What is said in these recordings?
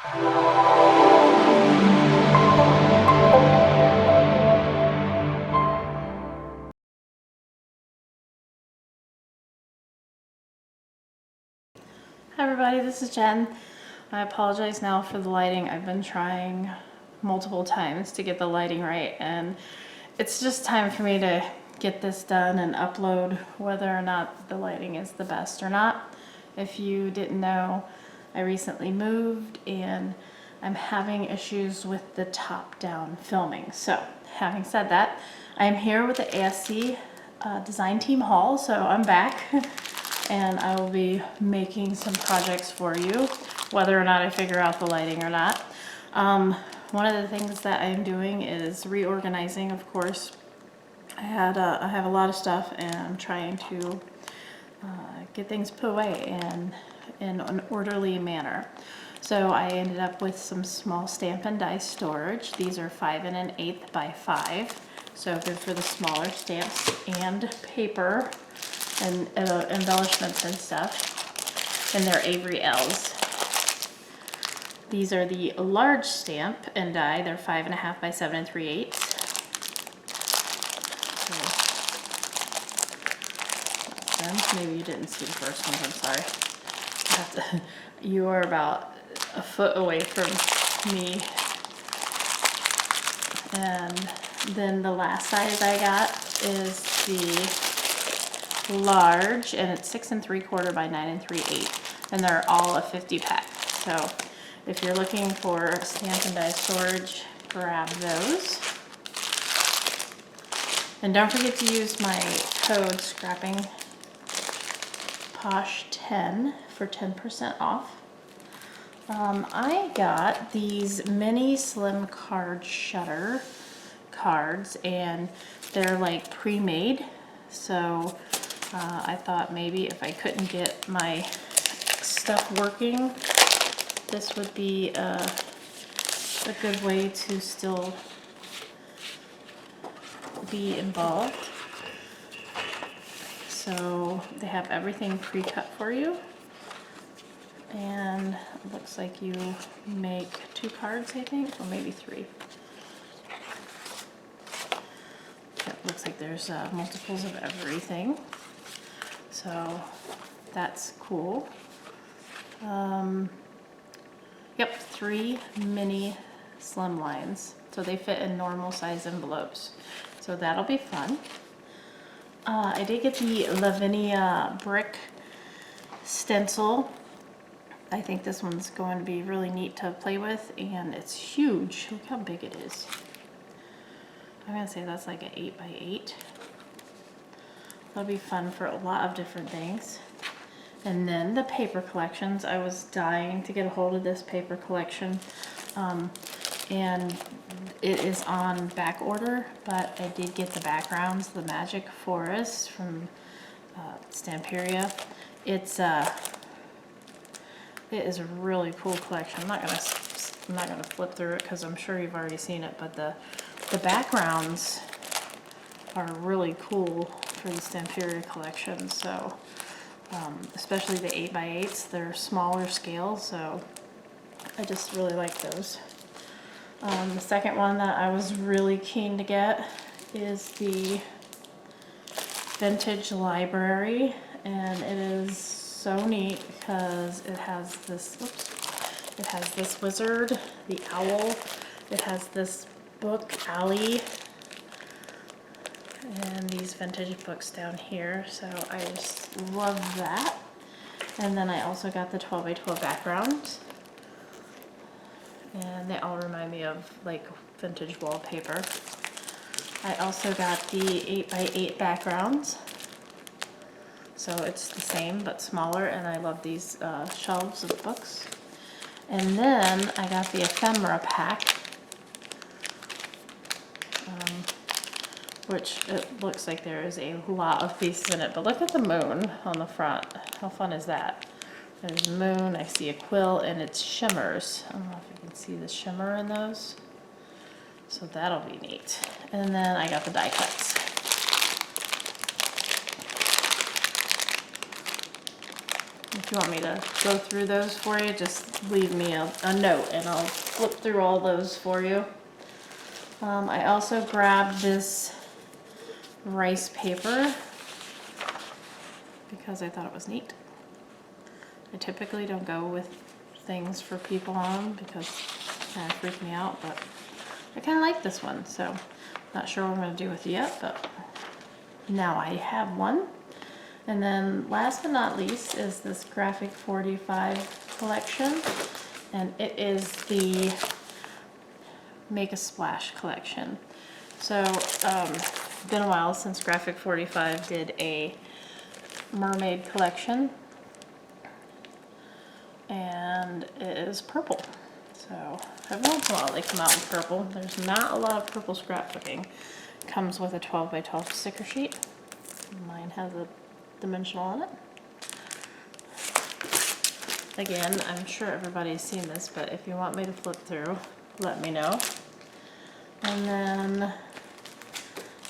Hi everybody, this is Jen. I apologize now for the lighting. I've been trying multiple times to get the lighting right, and it's just time for me to get this done and upload, whether or not the lighting is the best or not. If you didn't know, I recently moved and I'm having issues with the top-down filming. So, having said that, I am here with the ASC Design Team Haul, so I'm back. And I will be making some projects for you, whether or not I figure out the lighting or not. One of the things that I'm doing is reorganizing, of course. I have a lot of stuff, and I'm trying to get things put away in an orderly manner. So I ended up with some small Stampin' Die storage. These are 5 1/8 by 5. So they're for the smaller stamps and paper and embellishments and stuff, and they're Avery L's. These are the large stamp and die. They're 5 1/2 by 7 3/8. So, maybe you didn't see the first ones. I'm sorry. You are about a foot away from me. And then the last size I got is the large, and it's 6 3/4 by 9 3/8, and they're all a 50 pack. So if you're looking for Stampin' Die storage, grab those. And don't forget to use my code scrapping posh10 for 10% off. I got these mini slim card shutter cards, and they're like pre-made. So I thought maybe if I couldn't get my stuff working, this would be a good way to still be involved. So they have everything pre-cut for you, and it looks like you make 2 cards, I think, or maybe 3. It looks like there's multiples of everything, so that's cool. Yep, 3 mini slim lines, so they fit in normal size envelopes, so that'll be fun. I did get the Lavinia brick stencil. I think this one's going to be really neat to play with, and it's huge. Look how big it is. I'm gonna say that's like an 8 by 8. That'll be fun for a lot of different things. And then the paper collections. I was dying to get a hold of this paper collection, and it is on back order, but I did get the backgrounds, the Magic Forest from Stamperia. It is a really cool collection. I'm not gonna flip through it because I'm sure you've already seen it, but the backgrounds are really cool for the Stamperia collection. So especially the 8 by 8s, they're smaller scale, so I just really like those. The second one that I was really keen to get is the Vintage Library, and it is so neat because it has this, it has this wizard, the owl, it has this book, Alley, and these vintage books down here, so I just love that. And then I also got the 12 by 12 backgrounds, and they all remind me of like vintage wallpaper. I also got the 8 by 8 backgrounds, so it's the same but smaller, and I love these shelves of books. And then I got the ephemera pack, which it looks like there is a lot of pieces in it, but look at the moon on the front. How fun is that? There's the moon, I see a quill, and it's shimmers. I don't know if you can see the shimmer in those. So that'll be neat. And then I got the die cuts. If you want me to go through those for you, just leave me a note and I'll flip through all those for you. I also grabbed this rice paper because I thought it was neat. I typically don't go with things for people on because it kind of freaked me out, but I kind of like this one, so not sure what I'm going to do with it yet, but now I have one. And then last but not least is this Graphic 45 collection, and it is the Make a Splash collection. So it's been a while since Graphic 45 did a mermaid collection, and it is purple. So every once in a while they come out in purple. There's not a lot of purple scrapbooking. It comes with a 12 by 12 sticker sheet. Mine has a dimensional on it. Again, I'm sure everybody's seen this, but if you want me to flip through, let me know. And then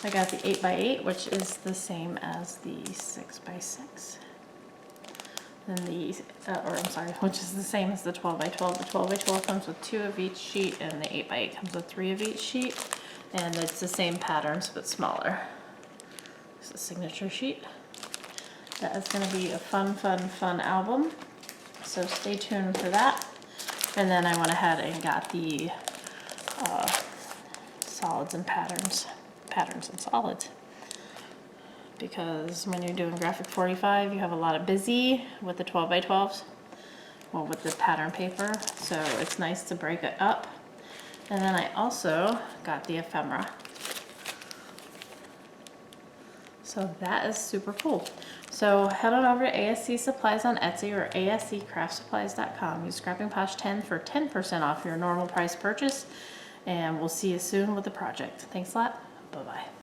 I got the 8 by 8, which is the same as the 6 by 6. Then the, which is the same as the 12 by 12. The 12 by 12 comes with 2 of each sheet, and the 8 by 8 comes with 3 of each sheet. And it's the same patterns, but smaller. It's a signature sheet. That is going to be a fun album. So stay tuned for that. And then I went ahead and got the solids and patterns and solids. Because when you're doing Graphic 45, you have a lot of busy with the 12 by 12s, well, with the pattern paper, so it's nice to break it up. And then I also got the ephemera. So that is super cool. So head on over to ASC Supplies on Etsy or asccraftsupplies.com. Use ScrappingPosh10 for 10% off your normal price purchase, and we'll see you soon with the project. Thanks a lot. Bye-bye.